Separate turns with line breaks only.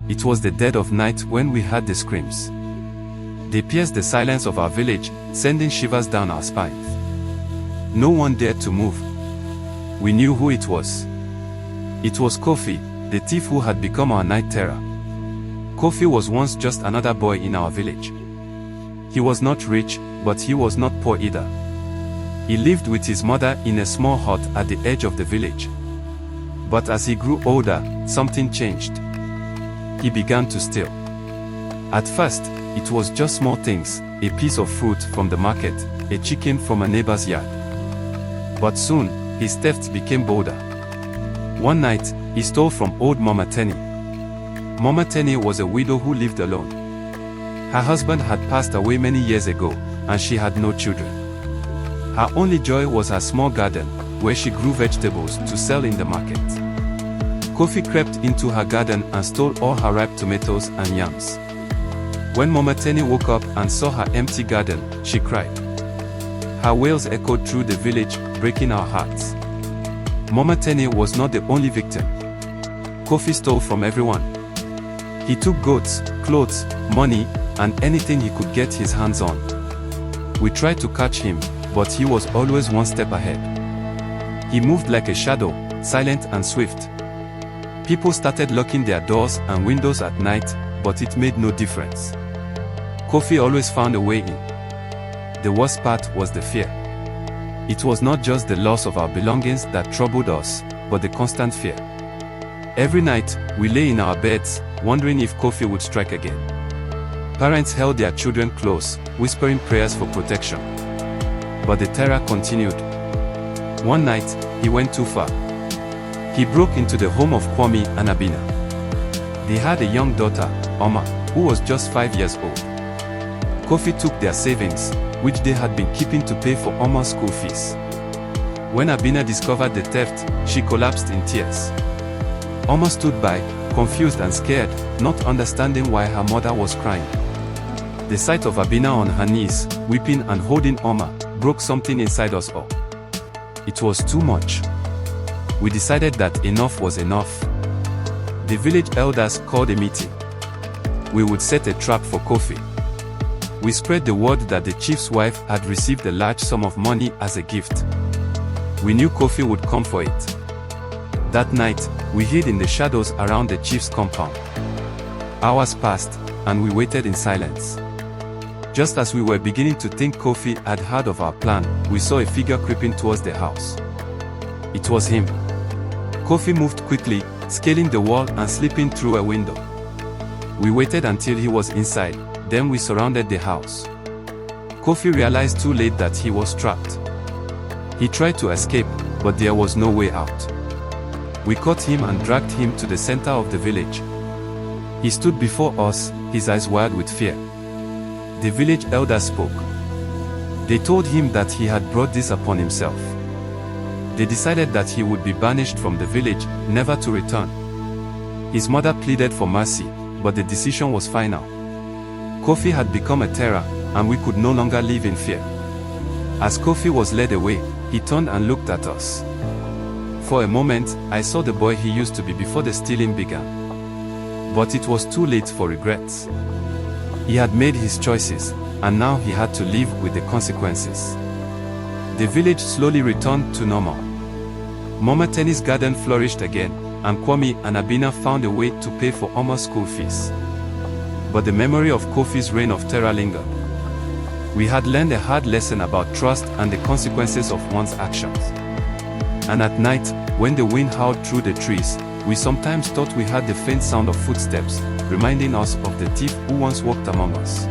It was the dead of night when we heard the screams. They pierced the silence of our village, sending shivers down our spines. No one dared to move. We knew who it was. It was Kofi, the thief who had become our night terror. Kofi was once just another boy in our village. He was not rich, but he was not poor either. He lived with his mother in a small hut at the edge of the village. But as he grew older, something changed. He began to steal. At first, it was just small things, a piece of fruit from the market, a chicken from a neighbor's yard. But soon, his thefts became bolder. One night, he stole from old Mama Tenny. Mama Tenny was a widow who lived alone. Her husband had passed away many years ago, and she had no children. Her only joy was her small garden, where she grew vegetables to sell in the market. Kofi crept into her garden and stole all her ripe tomatoes and yams. When Mama Tenny woke up and saw her empty garden, she cried. Her wails echoed through the village, breaking our hearts. Mama Tenny was not the only victim. Kofi stole from everyone. He took goats, clothes, money, and anything he could get his hands on. We tried to catch him, but he was always one step ahead. He moved like a shadow, silent and swift. People started locking their doors and windows at night, but it made no difference. Kofi always found a way in. The worst part was the fear. It was not just the loss of our belongings that troubled us, but the constant fear. Every night, we lay in our beds, wondering if Kofi would strike again. Parents held their children close, whispering prayers for protection. But the terror continued. One night, he went too far. He broke into the home of Kwame and Abina. They had a young daughter, Oma, who was just 5 years old. Kofi took their savings, which they had been keeping to pay for Oma's school fees. When Abina discovered the theft, she collapsed in tears. Oma stood by, confused and scared, not understanding why her mother was crying. The sight of Abina on her knees, weeping and holding Oma, broke something inside us all. It was too much. We decided that enough was enough. The village elders called a meeting. We would set a trap for Kofi. We spread the word that the chief's wife had received a large sum of money as a gift. We knew Kofi would come for it. That night, we hid in the shadows around the chief's compound. Hours passed, and we waited in silence. Just as we were beginning to think Kofi had heard of our plan, we saw a figure creeping towards the house. It was him. Kofi moved quickly, scaling the wall and slipping through a window. We waited until he was inside, then we surrounded the house. Kofi realized too late that he was trapped. He tried to escape, but there was no way out. We caught him and dragged him to the center of the village. He stood before us, his eyes wide with fear. The village elder spoke. They told him that he had brought this upon himself. They decided that he would be banished from the village, never to return. His mother pleaded for mercy, but the decision was final. Kofi had become a terror, and we could no longer live in fear. As Kofi was led away, he turned and looked at us. For a moment, I saw the boy he used to be before the stealing began. But it was too late for regrets. He had made his choices, and now he had to live with the consequences. The village slowly returned to normal. Mama Tenny's garden flourished again, and Kwame and Abina found a way to pay for Oma's school fees. But the memory of Kofi's reign of terror lingered. We had learned a hard lesson about trust and the consequences of one's actions. And at night, when the wind howled through the trees, we sometimes thought we heard the faint sound of footsteps, reminding us of the thief who once walked among us.